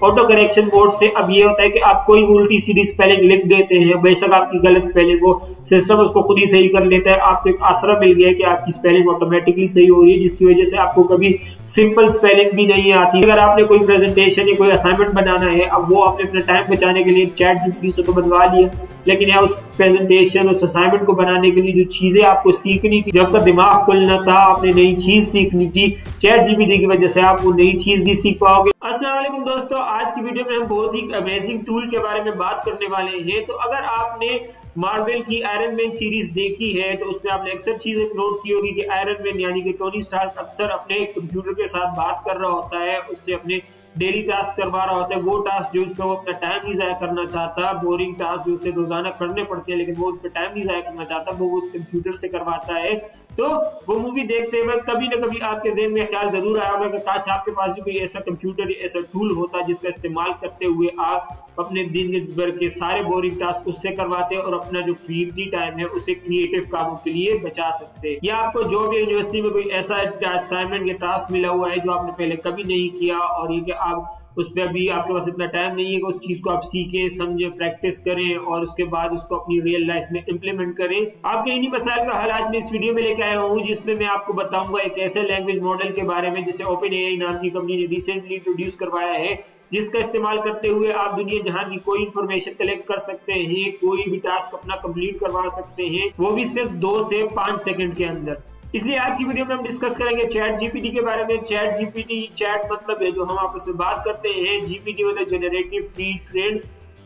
Auto correction mode से अब ये होता है कि आप कोई भी उल्टी सीधी स्पेलिंग लिख देते हैं, बेशक आपकी गलत स्पेलिंग हो, सिस्टम उसको खुद ही सही कर लेता है। आपको एक आसरा मिल गया है कि आपकी स्पेलिंग ऑटोमेटिकली सही हो रही है, जिसकी वजह से आपको कभी सिंपल स्पेलिंग भी नहीं आती। अगर आपने कोई प्रेजेंटेशन या कोई असाइनमेंट बनाना है, अब वो आपने अपना टाइम बचाने के लिए चैट जीपीटी से तो बनवा लिया, लेकिन यार उस प्रेजेंटेशन उस असाइनमेंट को बनाने के लिए जो चीजें आपको सीखनी थी, जब आपका दिमाग खुलना था, आपने नई चीज सीखनी थी, चैट जीपीटी की वजह से आप वो नई चीज नहीं सीख पाओगे। अस्सलाम वालेकुम दोस्तों, आज की वीडियो में हम बहुत ही अमेजिंग टूल के बारे में बात करने वाले हैं। तो अगर आपने मार्वल की आयरन मैन सीरीज देखी है तो उसमें आपने अक्सर चीजें नोट की होगी कि आयरन मैन यानी कि टोनी स्टार्क अक्सर अपने कंप्यूटर के साथ बात कर रहा होता है, उससे अपने डेली टास्क करवा रहा होता है, वो टास्क जो उसका वो अपना टाइम नहीं जाया करना चाहता, बोरिंग टास्क जो उसे रोजाना करने पड़ते हैं लेकिन वो उस पर टाइम नहीं जाया करना चाहता, वो उस कंप्यूटर से करवाता है। तो वो मूवी देखते हुए कभी ना कभी आपके ज़हन में ख्याल जरूर आया होगा कि काश आपके पास भी कोई ऐसा कंप्यूटर ऐसा टूल होता जिसका इस्तेमाल करते हुए आप अपने दिन भर के सारे बोरिंग टास्क उससे करवाते और अपना जो कीमती टाइम है उसे क्रिएटिव कामों के लिए बचा सकते। या आपको जो भी यूनिवर्सिटी में कोई ऐसा असाइनमेंट या टास्क मिला हुआ है जो आपने पहले कभी नहीं किया और ये कि आप उस पर अभी आपके पास इतना टाइम नहीं है कि उस चीज को आप सीखें, समझें, प्रैक्टिस करें और उसके बाद उसको अपनी रियल लाइफ में इंप्लीमेंट करें। आपके इन्हीं मसाइल का हल आज मैं इस वीडियो में लेके आया हूँ, जिसमें मैं आपको बताऊंगा एक ऐसे लैंग्वेज मॉडल के बारे में जिसे ओपन एआई नाम की कंपनी ने रिसेंटली इंट्रोड्यूस करवाया है, जिसका इस्तेमाल करते हुए आप दुनिया जहां की कोई इंफॉर्मेशन कलेक्ट कर सकते हैं, कोई भी टास्क अपना कंप्लीट करवा सकते हैं, वो भी सिर्फ 2 से 5 सेकंड के अंदर। इसलिए आज की वीडियो में हम डिस्कस करेंगे चैट जीपीटी के बारे में। चैट जीपीटी, चैट मतलब है जो हम आपस में बात करते हैं, जीपीटी मतलब जनरेटिव प्री ट्रेन्ड।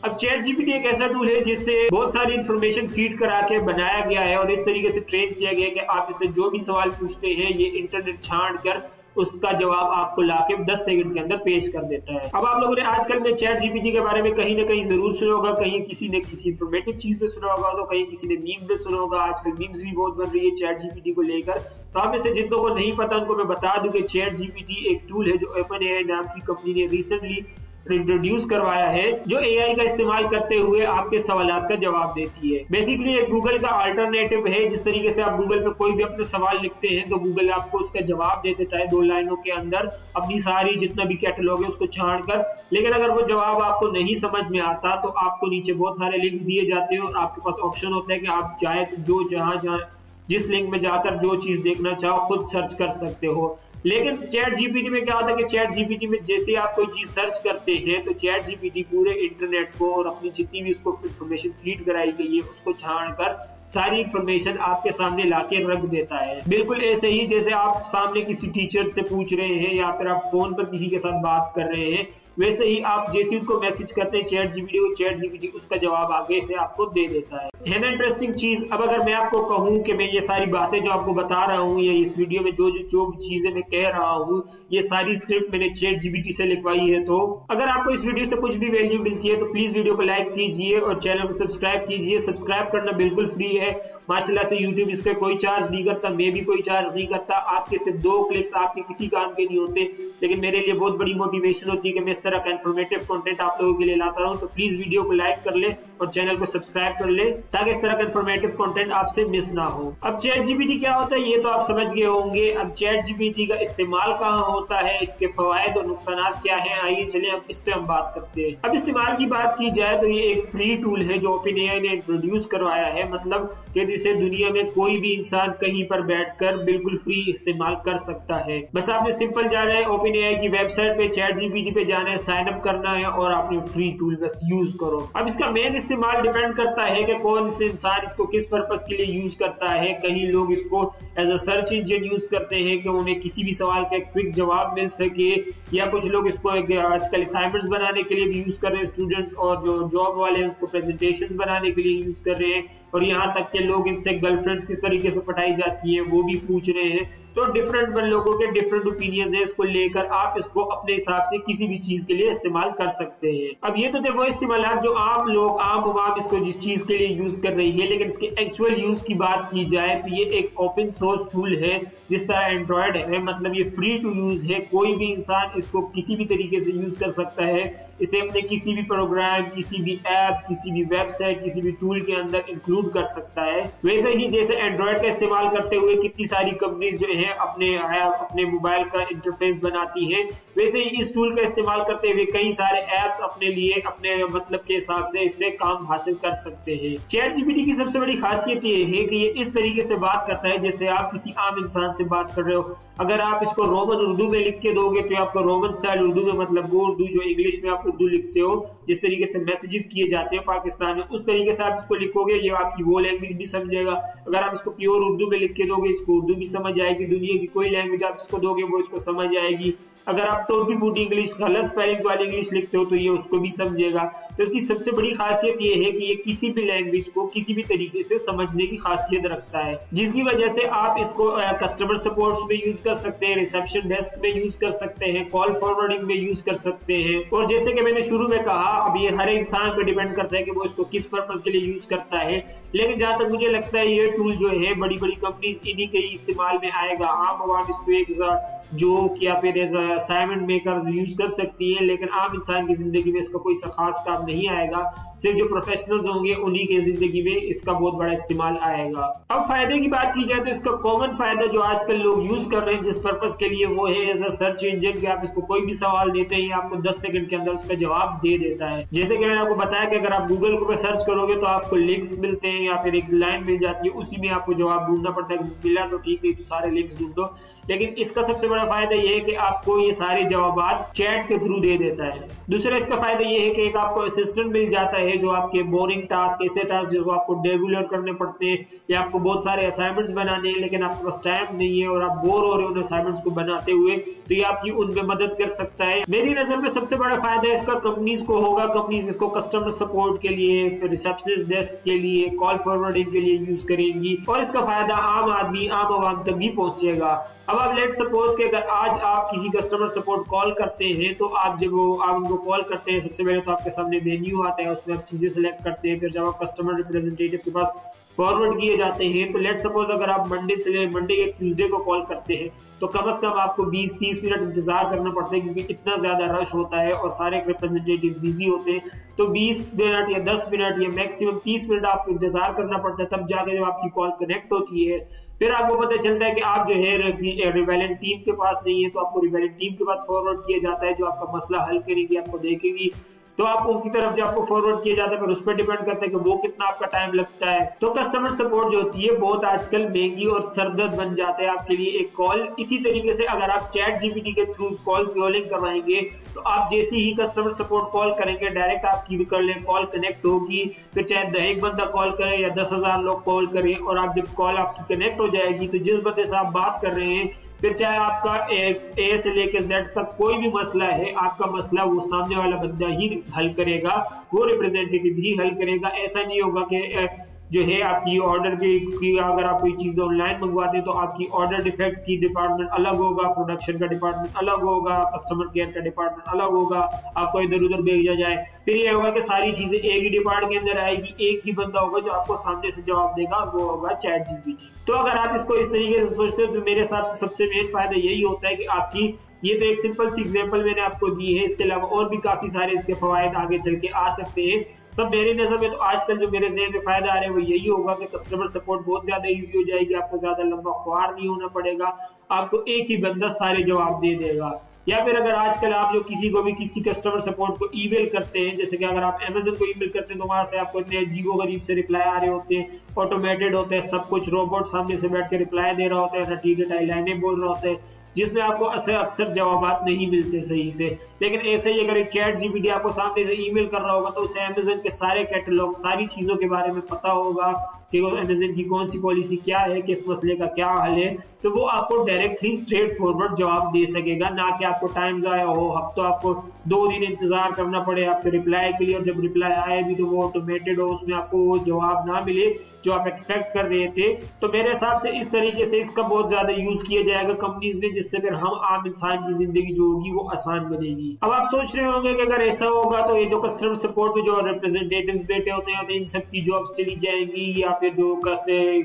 अब चैट जीपीटी एक ऐसा टूल है जिससे बहुत सारी इंफॉर्मेशन फीड करा के बनाया गया है और इस तरीके से ट्रेन किया गया है कि आप इससे जो भी सवाल पूछते हैं ये इंटरनेट छांट कर उसका जवाब आपको लाके 10 सेकंड के अंदर पेश कर देता है। अब आप लोगों ने आजकल में चैट जीपीटी के बारे में कहीं ना कहीं जरूर सुना होगा, कहीं किसी ने किसी इंफॉर्मेटिव चीज में सुना होगा, तो कहीं किसी ने मीम में सुना होगा। आजकल मीम्स भी बहुत बन रही है चैट जीपीटी को लेकर। तो आप में से जिन लोगों को नहीं पता उनको मैं बता दूं कि चैट जीपीटी एक टूल है जो ओपन एआई नाम की कंपनी ने रिसेंटली इंट्रोड्यूस करवाया है, जो एआई का इस्तेमाल करते हुए आपके सवालों का जवाब देती है। बेसिकली एक गूगल का अल्टरनेटिव है। जिस तरीके से आप गूगल पे कोई भी अपने सवाल लिखते हैं तो गूगल आपको उसका जवाब दे देता है 2 लाइनों के अंदर अपनी सारी जितना भी कैटलॉग है उसको छांट कर। लेकिन अगर वो जवाब आपको नहीं समझ में आता तो आपको नीचे बहुत सारे लिंक्स दिए जाते हैं और आपके पास ऑप्शन होता है कि आप चाहे तो जो जहां जिस लिंक में जाकर जो चीज देखना चाहो खुद सर्च कर सकते हो। लेकिन चैट जीपीटी में क्या होता है कि चैट जीपीटी में जैसे आप कोई चीज सर्च करते हैं तो चैट जीपीटी पूरे इंटरनेट को और अपनी जितनी भी उसको इंफॉर्मेशन फीड कराई गई है उसको छान कर सारी इंफॉर्मेशन आपके सामने लाके रख देता है। बिल्कुल ऐसे ही जैसे आप सामने किसी टीचर से पूछ रहे हैं या फिर आप फोन पर किसी के साथ बात कर रहे हैं, वैसे ही आप जैसे उनको मैसेज करते हैं चैट जीपीटी को, चैट जीपीटी उसका जवाब आगे से आपको दे देता है ना इंटरेस्टिंग चीज। अब अगर मैं आपको कहूं कि मैं ये सारी बातें जो आपको बता रहा हूं या इस वीडियो में जो चीजें मैं कह रहा हूं ये सारी स्क्रिप्ट मैंने चैट जीपीटी से लिखवाई है, तो अगर आपको इस वीडियो से कुछ भी वैल्यू मिलती है तो प्लीज वीडियो को लाइक कीजिए और चैनल को सब्सक्राइब कीजिए। सब्सक्राइब करना बिल्कुल फ्री है माशाल्लाह से, यूट्यूब इसका कोई चार्ज नहीं करता, मैं भी कोई चार्ज नहीं करता। आपके सिर्फ 2 क्लिक्स आपके किसी काम के नहीं होते, लेकिन मेरे लिए बहुत बड़ी मोटिवेशन होती है कि मैं इस तरह का इन्फॉर्मेटिव कंटेंट आप लोगों के लिए लाता रहूं। तो प्लीज वीडियो को लाइक कर ले और चैनल को सब्सक्राइब कर ले ताकि इस तरह का इन्फॉर्मेटिव कंटेंट आपसे मिस ना हो। अब चैट जीपीटी क्या होता है ये तो आप समझ गए होंगे। अब चैट जीपीटी का इस्तेमाल कहाँ होता है, इसके फवायद और नुकसान क्या है, आइए चले अब इस पे हम बात करते हैं। अब इस्तेमाल की बात की जाए तो ये एक फ्री टूल है जो ओपन एआई ने इंट्रोड्यूस करवाया है, मतलब कि जिसे दुनिया में कोई भी इंसान कहीं पर बैठकर बिल्कुल फ्री इस्तेमाल कर सकता है। बस आपने सिंपल जाना है ओपन एआई की वेबसाइट पे, चैट जीपीटी पे जाना है, साइन अप करना है और आपने फ्री टूल बस यूज करो। अब इसका मेन इस्तेमाल डिपेंड करता है कि कौन से इंसान इसको किस पर्पस के लिए यूज करता है। कई लोग इसको as a search engine use करते हैं कि उन्हें किसी भी सवाल का क्विक जवाब मिल सके, या कुछ लोग इसको आजकल असाइनमेंट्स बनाने के लिए भी यूज कर रहे हैं स्टूडेंट्स, और जो जॉब वाले हैं उसको प्रेजेंटेशंस बनाने के लिए यूज कर रहे हैं, और यहाँ तक के लोग इनसे गर्लफ्रेंड्स किस तरीके से पटाई जाती है वो भी पूछ रहे हैं। तो डिफरेंट लोगों के डिफरेंट ओपिनियंस है, इसको लेकर आप इसको अपने हिसाब से किसी भी चीज के लिए इस्तेमाल कर सकते हैं। अब ये तो थे वो इस्तेमाल जो आम लोग आम अवाम इसको जिस चीज के लिए यूज कर रही है, लेकिन इसके एक्चुअल यूज की बात की जाए तो ये एक ओपन सोर्स टूल है जिस तरह एंड्रॉयड है, मतलब ये फ्री टू यूज है। कोई भी इंसान इसको किसी भी तरीके से यूज कर सकता है। इसे अपने किसी भी प्रोग्राम, किसी भी ऐप, किसी भी वेबसाइट, किसी भी टूल के अंदर इंक्लूड कर सकता है। वैसे ही जैसे एंड्रॉयड का इस्तेमाल करते हुए कितनी सारी कंपनीज जो है अपने मोबाइल का इंटरफेस बनाती है, वैसे ही इस टूल का इस्तेमाल करते हुए कई सारे एप्स अपने लिए अपने मतलब के हिसाब से इससे काम हासिल कर सकते हैं। चैट जीपीटी की सबसे बड़ी खासियत ये है कि ये इस तरीके से बात करता है जैसे आप किसी आम इंसान से बात कर रहे हो। अगर आप इसको रोमन उर्दू में लिख के दोगे तो आपको रोमन स्टाइल उर्दू में, मतलब वो उर्दू जो इंग्लिश में आप उर्दू लिखते हो, जिस तरीके से मैसेजेस किए जाते हैं पाकिस्तान में, उस तरीके से आप इसको लिखोगे, ये आपकी वो लैंग्वेज भी समझेगा। अगर आप इसको प्योर उर्दू में लिख के दोगे, इसको उर्दू भी समझ आएगी। दुनिया की कोई लैंग्वेज आप इसको दोगे वो इसको समझ आएगी। अगर आप टोटी फूटी इंग्लिश, गलत स्पेलिंग वाली इंग्लिश लिखते हो तो ये उसको भी समझेगा। तो इसकी सबसे बड़ी खासियत ये है कि ये किसी भी लैंग्वेज को किसी भी तरीके से समझने की खासियत रखता है, जिसकी वजह से आप इसको कस्टमर सपोर्ट में यूज कर सकते हैं, रिसेप्शन डेस्क में यूज कर सकते हैं, कॉल फॉरवर्डिंग में यूज कर सकते हैं। और जैसे कि मैंने शुरू में कहा, अब ये हर इंसान पे डिपेंड करता है कि वो इसको किस पर्पज के लिए यूज करता है। लेकिन जहां तक मुझे लगता है ये टूल जो है बड़ी बड़ी कंपनीज इन्हीं के ही इस्तेमाल में आएगा। आम आवाम इसको एक जोक या फिर असाइनमेंट मेकर यूज कर सकती है, लेकिन आम इंसान की जिंदगी में इसका कोई सा खास काम नहीं आएगा। सिर्फ जो प्रोफेशनल्स होंगे उन्हीं के जिंदगी में इसका बहुत बड़ा इस्तेमाल आएगा। अब फायदे की बात की जाए तो इसका कॉमन फायदा जो आजकल लोग यूज कर रहे हैं जिस पर्पज के लिए, वो है एज अ सर्च इंजन। कि आप इसको कोई भी सवाल देते हैं आपको 10 सेकंड के अंदर उसका जवाब दे देता है। जैसे कि मैंने आपको बताया कि अगर आप गूगल पे सर्च करोगे तो आपको लिंक्स मिलते हैं या फिर एक लाइन मिल जाती है, उसी में आपको जवाब ढूंढना पड़ता है। मिला तो ठीक है, तो सारे लिंक्स ढूंढो। लेकिन इसका सबसे बड़ा फायदा ये है कि आपको ये सारे जवाब चैट के थ्रू दे देता है। दूसरा इसका फायदा ये है कि एक आपको असिस्टेंट मिल जाता है जो आपके बोरिंग टास्क, ऐसे टास्क जिसको आपको रेगुलर करने पड़ते हैं या आपको बहुत सारे असाइनमेंट्स बनाने हैं लेकिन आपके पास टाइम नहीं है और आप बोर हो रहे हो उन असाइनमेंट्स को बनाते हुए, तो ये आपकी उनमें मदद कर सकता है। मेरी नजर में सबसे बड़ा फायदा इसका कंपनीज को होगा। कंपनीज इसको कस्टमर सपोर्ट के लिए, फिर रिसेप्शनिस्ट डेस्क के लिए, कॉल फॉरवर्डिंग के लिए यूज करेंगी और इसका फायदा आम आदमी, आम आवाम तक भी पहुंचेगा। अब आप लेट सपोज कि अगर आज आप किसी कस्टमर सपोर्ट कॉल करते हैं तो आप उनको कॉल करते हैं, सबसे पहले तो आपके सामने मेन्यू आता है, उसमें आप चीजें सेलेक्ट करते हैं। फिर जब आप कस्टमर रिप्रेजेंटेटिव के पास फॉरवर्ड किए जाते हैं तो लेट सपोज अगर आप मंडे या ट्यूसडे को कॉल करते हैं तो कम से कम आपको 20-30 मिनट इंतजार करना पड़ता है, क्योंकि इतना ज्यादा रश होता है और सारे रिप्रेजेंटेटिव बिजी होते हैं। तो 20 मिनट या 10 मिनट या मैक्सिमम 30 मिनट आपको इंतजार करना पड़ता है, तब जाके जब आपकी कॉल कनेक्ट होती है फिर आपको पता चलता है कि आप जो है रिवेलेंट टीम के पास नहीं है, तो आपको रिवेलेंट टीम के पास फॉरवर्ड किया जाता है जो आपका मसला हल करेगी, आपको देखेगी। तो आप उनकी तरफ जो आपको फॉरवर्ड किया जाता है फिर उस पर डिपेंड करता है कि वो कितना आपका टाइम लगता है। तो कस्टमर सपोर्ट जो होती है बहुत आजकल महंगी और सरदर्द बन जाता है आपके लिए एक कॉल। इसी तरीके से अगर आप चैट जीपीटी के थ्रू कॉल कॉलिंग करवाएंगे तो आप जैसे ही कस्टमर सपोर्ट कॉल करेंगे डायरेक्ट आपकी कॉल कनेक्ट होगी। फिर चाहे एक बंदा कॉल करे या 10,000 लोग कॉल करें, और आप जब कॉल आपकी कनेक्ट हो जाएगी तो जिस बंदे से आप बात कर रहे हैं, फिर चाहे आपका ए से लेके जेड तक कोई भी मसला है, आपका मसला वो सामने वाला बंदा ही हल करेगा, वो रिप्रेजेंटेटिव ही हल करेगा। ऐसा नहीं होगा कि जो है आपकी ऑर्डर की अगर आप कोई चीज ऑनलाइन मंगवाते हैं तो आपकी ऑर्डर डिफेक्ट की डिपार्टमेंट अलग होगा, प्रोडक्शन का डिपार्टमेंट अलग होगा, कस्टमर केयर का डिपार्टमेंट अलग होगा, आपको इधर उधर भेजा जाए। फिर ये होगा कि सारी चीजें एक ही डिपार्टमेंट के अंदर आएगी, एक ही बंदा होगा जो आपको सामने से जवाब देगा, वो होगा चैट जीपीटी। तो अगर आप इसको इस तरीके से सोचते हो तो मेरे हिसाब से सबसे मेन फायदा यही होता है कि आपकी, ये तो एक सिंपल सी एग्जांपल मैंने आपको दी है, इसके अलावा और भी काफी सारे इसके फवायद आगे चल के आ सकते हैं। सब मेरी नजर में तो आजकल जो मेरे ज़हन में फायदा आ रहे हैं वो यही होगा कि कस्टमर सपोर्ट बहुत ज्यादा इजी हो जाएगी, आपको ज्यादा लंबा ख्वार नहीं होना पड़ेगा, आपको एक ही बंदा सारे जवाब दे देगा। या फिर अगर आजकल आप जो किसी को भी किसी कस्टमर सपोर्ट को ईमेल करते हैं, जैसे कि अगर आप अमेज़न को ईमेल करते हैं तो वहां से आपको इतने अजीबो गरीब से रिप्लाई आ रहे होते हैं, ऑटोमेटेड होते हैं, सब कुछ रोबोट सामने से बैठ के रिप्लाई दे रहा होता है, रटीले टाइलाइनें बोल रहा होता है, जिसमें आपको अक्सर जवाब नहीं मिलते सही से। लेकिन ऐसे ही अगर एक चैट जीपीटी आपको सामने से ईमेल कर रहा होगा तो उसे अमेज़न के सारे कैटलॉग, सारी चीजों के बारे में पता होगा कि अमेज़न की कौन सी पॉलिसी क्या है, किस मसले का क्या हल है, तो वो आपको डायरेक्टली स्ट्रेट फॉरवर्ड जवाब दे सकेगा, ना कि आपको टाइम ज़ाया हो, हफ्तों आपको 2 दिन इंतजार करना पड़े आपके रिप्लाई के लिए, और जब रिप्लाई आए भी तो वो ऑटोमेटेड हो, उसमें आपको वो जवाब ना मिले जो आप एक्सपेक्ट कर रहे थे। तो मेरे हिसाब से इस तरीके से इसका बहुत ज्यादा यूज किया जाएगा कंपनीज में, जिससे फिर हम आम इंसान की जिंदगी जो होगी वो आसान बनेगी। अब आप सोच रहे होंगे कि अगर ऐसा होगा तो ये जो कस्टमर सपोर्ट में जो रिप्रेजेंटेटिव्स बैठे होते हैं तो इन सब की जॉब्स चली जाएंगी, या फिर जो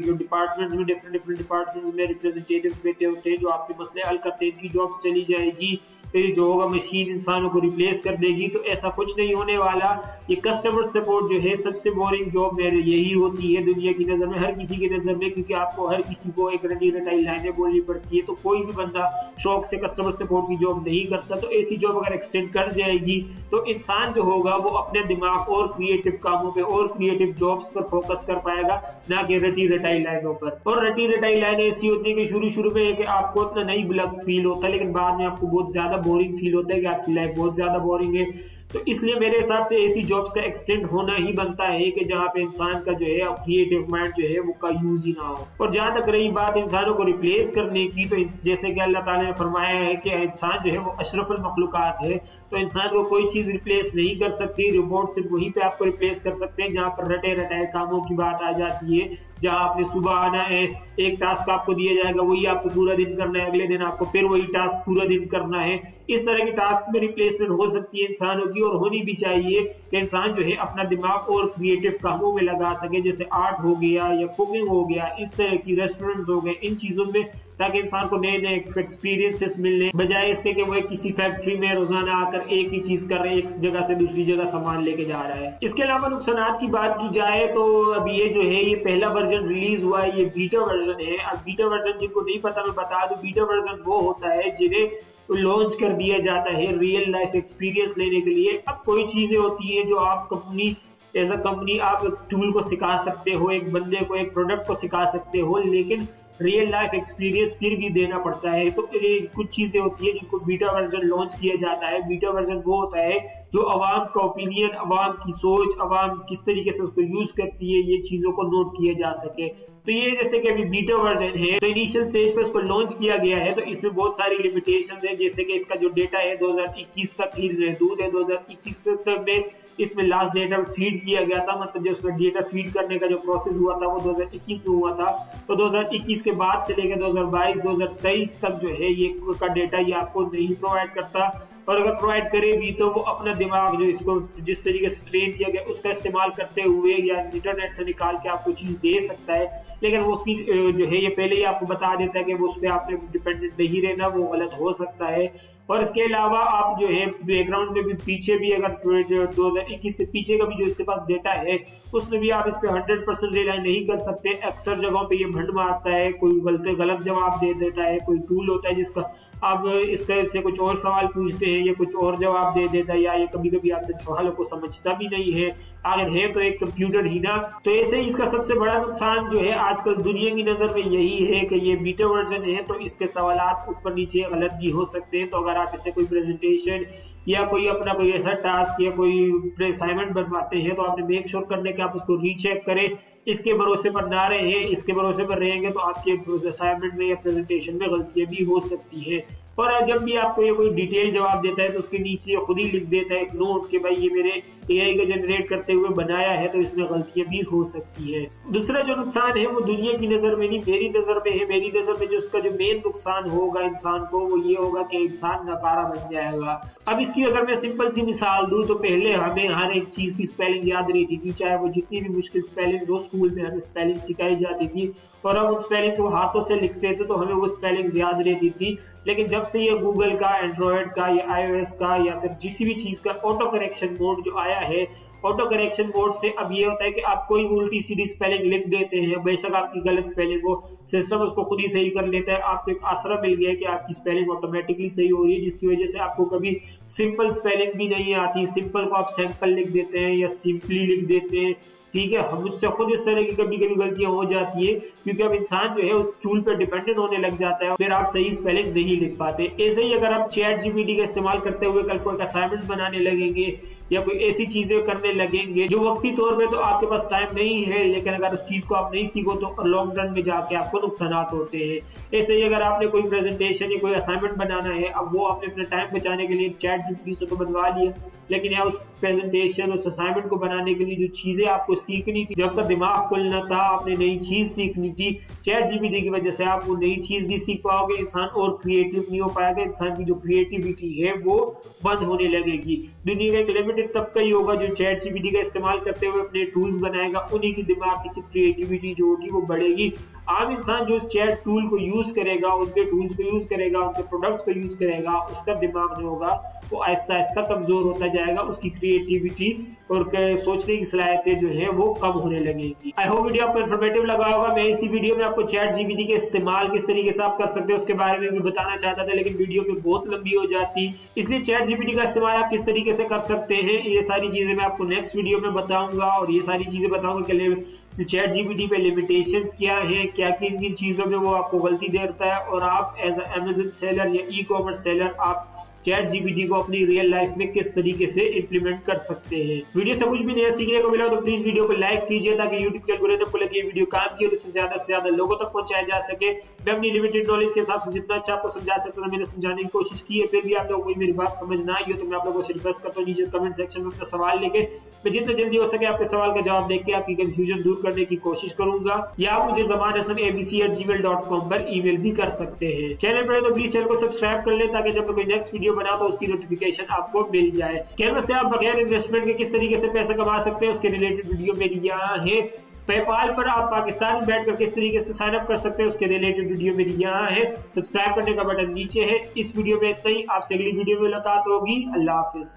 डिपार्टमेंट्स में डिफरेंट डिपार्टमेंट्स में रिप्रेजेंटेटिव्स बैठे होते हैं जो आपके मसले हल करते हैं, इनकी जॉब्स चली जाएगी। जो होगा मशीन इंसानों को रिप्लेस कर देगी, तो ऐसा कुछ नहीं होने वाला। ये कस्टमर सपोर्ट जो है सबसे बोरिंग जॉब मेरे यही होती है दुनिया की नजर में, हर किसी की नजर में, क्योंकि आपको हर किसी को एक रटी रटाई लाइनें बोलनी पड़ती है। तो कोई भी बंदा शौक से कस्टमर सपोर्ट की जॉब नहीं करता। तो ऐसी जॉब अगर एक्सटेंड कर जाएगी तो इंसान जो होगा वो अपने दिमाग और क्रिएटिव कामों पे और क्रिएटिव जॉब्स पर फोकस कर पाएगा, ना कि रटी रटाई लाइनों पर। और रटी रटाई लाइनें ऐसी होती है कि शुरू में कि आपको इतना नहीं फील होता, लेकिन बाद में आपको बहुत ज्यादा बोरिंग फील होता है कि आपकी लाइफ बहुत ज्यादा बोरिंग है। तो इसलिए मेरे हिसाब से ऐसी जॉब्स का एक्सटेंड होना ही बनता है कि जहां पे इंसान का जो है क्रिएटिव माइंड जो है वो का यूज ही ना हो। और जहां तक रही बात इंसानों को रिप्लेस करने की, तो जैसे कि अल्लाह ताला ने फरमाया है कि इंसान जो है वो अशरफुल मखलूकात है, तो इंसान को कोई चीज रिप्लेस नहीं कर सकती। रोबोट सिर्फ वहीं पे आपको रिप्लेस कर सकते हैं जहां पर रटे रटाए कामों की बात आ जाती है, जहां आपने सुबह आना है, एक टास्क आपको दिया जाएगा, वही आपको पूरा दिन करना है, अगले दिन आपको फिर वही टास्क पूरा दिन करना है। इस तरह की टास्क में रिप्लेसमेंट हो सकती है इंसानों की, और होनी भी चाहिए कि इंसान जो है अपना दिमाग और क्रिएटिव कामों में लगा सके, जैसे आर्ट हो गया या कुकिंग हो गया, इस तरह की रेस्टोरेंट्स हो गए, इन चीजों में, ताकि इंसान को नए नए एक्सपीरियंसेस मिलने, बजाय इसके कि वो किसी फैक्ट्री में रोजाना आकर एक ही चीज कर रहे हैं, एक जगह से दूसरी जगह सामान लेके जा रहा है। इसके अलावा नुकसानात की बात की जाए तो अब ये जो है ये पहला वर्जन रिलीज हुआ है, ये बीटा वर्जन है। अब बीटा वर्जन जिनको नहीं पता मैं बता दूं, बीटा वर्जन वो होता है जिन्हें लॉन्च कर दिया जाता है रियल लाइफ एक्सपीरियंस लेने के लिए। अब कोई चीजें होती है जो आप कंपनी एज अ कंपनी आप एक टूल को सिखा सकते हो, एक बंदे को एक प्रोडक्ट को सिखा सकते हो, लेकिन रियल लाइफ एक्सपीरियंस फिर भी देना पड़ता है। तो ये कुछ चीजें होती है जिनको बीटा वर्जन लॉन्च किया जाता है। बीटा वर्जन वो होता है जो अवाम का ओपिनियन, अवाम की सोच, अवाम किस तरीके से उसको यूज करती है, ये चीजों को नोट किया जा सके। तो ये जैसे कि अभी बीटा वर्जन है, तो इनिशियल स्टेज पे इसको लॉन्च किया गया है, तो इसमें बहुत सारी लिमिटेशंस है, जैसे कि इसका जो डेटा है 2021 तक ही महदूद है। 2021 तक में इसमें लास्ट डेटा फीड किया गया था, मतलब जो उसमें डेटा फीड करने का जो प्रोसेस हुआ था वो 2021 में हुआ था। तो 2021 के बाद से लेकर 2022 2023 तक जो है ये का डेटा ये आपको नहीं प्रोवाइड करता, और अगर प्रोवाइड करे भी तो वो अपना दिमाग जो इसको जिस तरीके से ट्रेन किया गया उसका इस्तेमाल करते हुए या इंटरनेट से निकाल के आपको चीज दे सकता है, लेकिन वो उसकी जो है ये पहले ही आपको बता देता है कि वो उस पर आपने डिपेंडेंट नहीं रहना, वो गलत हो सकता है। और इसके अलावा आप जो है बैकग्राउंड में भी पीछे भी अगर 2021 से पीछे का भी जो इसके पास डेटा है उसमें भी आप इस पे 100% रिलाई नहीं कर सकते। अक्सर जगहों पे ये भंड मारता है, कोई गलत जवाब दे देता है, कोई टूल होता है जिसका आप इसका से कुछ और सवाल पूछते हैं, ये कुछ और जवाब दे देता है, या ये कभी कभी आपके सवालों को समझता भी नहीं है, अगर है तो एक कंप्यूटर ही ना। तो ऐसे ही इसका सबसे बड़ा नुकसान जो है आजकल दुनिया की नजर में यही है कि ये बीटा वर्जन है, तो इसके सवालात ऊपर नीचे गलत भी हो सकते हैं। तो अगर आप इससे कोई प्रेजेंटेशन या कोई अपना कोई ऐसा टास्क या कोई असाइनमेंट बनवाते हैं तो आपने मेक श्योर करने के आप उसको रीचेक करें। इसके भरोसे पर ना रहे, इसके भरोसे पर रहेंगे तो आपके असाइनमेंट में या प्रेजेंटेशन में गलतियां भी हो सकती है। और जब भी आपको ये कोई डिटेल जवाब देता है तो उसके नीचे खुद ही लिख देता है एक नोट कि भाई ये मेरे एआई का जनरेट करते हुए बनाया है, तो इसमें गलतियां भी हो सकती है। दूसरा जो नुकसान है वो दुनिया की नजर में नहीं, मेरी नजर में है। मेरी नजर में जो उसका जो मेन नुकसान होगा इंसान को वो ये होगा कि इंसान नकारा बन जाएगा। अब इसकी अगर मैं सिंपल सी मिसाल दूं तो पहले हमें हर एक चीज की स्पेलिंग याद रहती थी, चाहे वो जितनी भी मुश्किल स्पेलिंग हो, स्कूल में हमें स्पेलिंग सिखाई जाती थी और हम उन स्पेलिंग को हाथों से लिखते थे तो हमें वो स्पेलिंग याद रहती थी। लेकिन जब से ये गूगल का, एंड्रॉयड का या iOS का या फिर किसी भी चीज का ऑटो करेक्शन मोड जो आया है, ऑटो करेक्शन मोड से अब ये होता है कि आप कोई भी उल्टी सीधी स्पेलिंग लिख देते हैं, बेशक आपकी गलत स्पेलिंग हो, सिस्टम उसको खुद ही सही कर लेता है। आपको एक आसरा मिल गया है कि आपकी स्पेलिंग ऑटोमेटिकली सही हो रही है, जिसकी वजह से आपको कभी सिंपल स्पेलिंग भी नहीं आती। सिंपल को आप सैंपल लिख देते हैं या सिंपली लिख देते हैं, ठीक है। हम मुझसे खुद इस तरह की कभी कभी गलतियां हो जाती है क्योंकि अब इंसान जो है उस टूल पर डिपेंडेंट होने लग जाता है, फिर आप सही स्पेलिंग नहीं लिख पाते। ऐसे ही अगर आप चैट जीपीटी का इस्तेमाल करते हुए कल को एक असाइनमेंट बनाने लगेंगे या कोई ऐसी चीजें करने लगेंगे जो वक्ती तौर पे तो आपके पास टाइम नहीं है, लेकिन अगर उस चीज को आप नहीं सीखो तो लॉन्ग रन में जाके आपको नुकसान होते हैं। ऐसे ही अगर आपने कोई प्रेजेंटेशन या कोई असाइनमेंट बनाना है, अब वो आपने अपना टाइम बचाने के लिए चैट जीपीटी से तो बनवा लिया, लेकिन या उस प्रेजेंटेशन उस असाइनमेंट को बनाने के लिए जो चीजें आपको सीखनी थी, जो आपका दिमाग खुलना था, आपने नई चीज सीखनी थी, चैट जीपीटी की वजह से आप वो नई चीज नहीं सीख पाओगे, इंसान और क्रिएटिव नहीं हो पाएगा, इंसान की जो क्रिएटिविटी है वो बंद होने लगेगी। दुनिया का एक लिमिटेड तबका ही होगा जो चैट जीपीटी का इस्तेमाल करते हुए अपने टूल्स बनाएगा, उन्हीं की दिमाग की क्रिएटिविटी जो होगी वो बढ़ेगी। आम इंसान जो इस चैट टूल को यूज करेगा, उनके टूल्स को यूज करेगा, उनके प्रोडक्ट्स को यूज करेगा, उसका दिमाग जो होगा वो आहिस्ता आहिस्ता कमजोर होता जाएगा, उसकी क्रिएटिविटी और सोचने की सलाहियतें जो है वो कम होने लगेगी। आई होप वीडियो आपको इन्फॉर्मेटिव लगा होगा। मैं इसी वीडियो में आपको चैट जीपीटी के इस्तेमाल किस तरीके से आप कर सकते हैं उसके बारे में भी बताना चाहता था, लेकिन वीडियो में बहुत लंबी हो जाती, इसलिए चैट जीपीटी का इस्तेमाल आप किस तरीके से कर सकते हैं ये सारी चीजें मैं आपको नेक्स्ट वीडियो में बताऊंगा, और ये सारी चीजें बताऊंगा कि चैट जीपीटी पे लिमिटेशंस क्या है, क्या किन किन चीजों में वो आपको गलती देता है, और आप एज अमेज़न सेलर या ई कॉमर्स सेलर आप चैट जीपीटी को अपनी रियल लाइफ में किस तरीके से इंप्लीमेंट कर सकते हैं। वीडियो से कुछ भी नया सीखने को मिला तो प्लीज वीडियो को लाइक कीजिए, ताकि यूट्यूब के एल्गोरिथम को लगे वीडियो काम की और इससे ज्यादा से ज्यादा लोगों तक पहुंचाया जा सके। मैं अपनी लिमिटेड नॉलेज के हिसाब से जितना अच्छा आपको समझा सकता था मैंने समझाने की कोशिश की है। फिर भी आप लोगों को मेरी बात समझ ना आई हो तो मैं आप लोगों से रिक्वेस्ट करता हूँ नीचे कमेंट सेक्शन में अपना सवाल लेके मैं जितना जल्दी हो सके आपके सवाल का जवाब देके आपकी कंफ्यूजन दूर करने की कोशिश करूंगा, या आप मुझे zamanhasanabc@gmail.com पर ईमेल भी कर सकते हैं। चैनल पर तो प्लीज चैनल को सब्सक्राइब कर ले, ताकि जब मैं कोई नेक्स्ट वीडियो बना तो उसकी नोटिफिकेशन आपको मिल जाए। कैनवा से आप बगैर इन्वेस्टमेंट के किस तरीके से पैसा कमा सकते हैं उसके रिलेटेड वीडियो मेरी यहाँ है। पेपाल पर आप पाकिस्तान में बैठकर किस तरीके से साइन अप कर सकते हैं उसके रिलेटेड वीडियो मेरी यहाँ है। सब्सक्राइब करने का बटन नीचे है। इस वीडियो में इतना ही, आपसे अगली वीडियो में मुलाकात होगी। अल्लाह हाफिज।